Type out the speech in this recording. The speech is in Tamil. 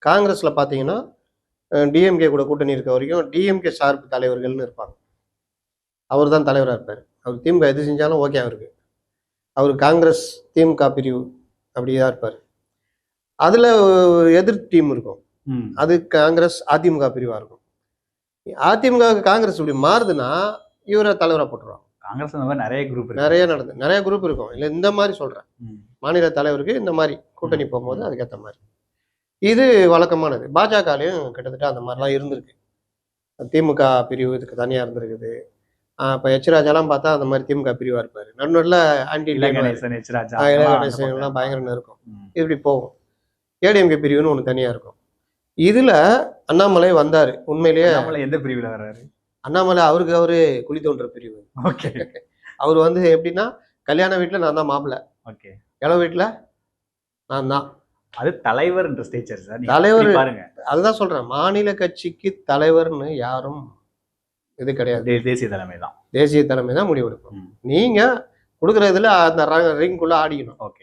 காங்கிரஸ்ல பார்த்தீங்கன்னா, டிஎம்கே கூட கூட்டணி இருக்க வரைக்கும் டிஎம்கே சார்பு தலைவர்கள்னு இருப்பாங்க. அவர் தான் தலைவரா இருப்பாரு. அவர் திமுக எது செஞ்சாலும் ஓகே அவருக்கு. அவரு காங்கிரஸ், திமுக பிரிவு அப்படிதான் இருப்பாரு. அதுல எதிர் டீம் இருக்கும். அது காங்கிரஸ், அதிமுக பிரிவா இருக்கும். அதிமுகவுக்கு காங்கிரஸ் இப்படி மாறுதுன்னா, இவரை தலைவரா போட்டுருவாங்க. காங்கிரஸ் இந்த மாதிரி நிறைய குரூப் நிறைய குரூப் இருக்கும். இல்ல இந்த மாதிரி சொல்றேன். மாநில தலைவருக்கு இந்த மாதிரி கூட்டணி போகும்போது அதுக்கேற்ற மாதிரி. இது வழக்கமானது. பாஜகலையும் கிட்டத்தட்ட அந்த மாதிரிலாம் இருந்திருக்கு. திமுக பிரிவு இதுக்கு தனியா இருந்திருக்குது. இப்போ எச் ராஜாலாம் பார்த்தா அந்த மாதிரி திமுக பிரிவா இருப்பாரு. நடுநடுல ஆன்டி இளகணேசன், எச் ராஜா, இளகணேசன் எல்லாம் பயங்கர நெருக்கம். இப்படி போகும். ஏடிஎம்கே பிரிவுன்னு ஒன்று தனியா இருக்கும். இதுல அண்ணாமலை வந்தாரு. உண்மையிலேயே எந்த பிரிவுல வர்றாரு? அண்ணாமலை அவரு குழி தோன்ற பிரிவு. ஓகே. அவர் வந்து எப்படின்னா, கல்யாண வீட்டுல நான் தான் மாப்பிள்ளை. ஓகே. இளவு வீட்டுல நான் தான். அது தலைவர் என்ற ஸ்டேச்சர் சார். தலைவர் பாருங்க. அதுதான் சொல்றேன். மாநில கட்சிக்கு தலைவர்னு யாரும் இது கிடையாது. தேசிய தலைமை தான். தேசிய தலைமை தான் முடிவெடுக்கும். நீங்க கொடுக்குறதுல அந்த ரிங்குள்ள ஆடிக்கணும். ஓகே.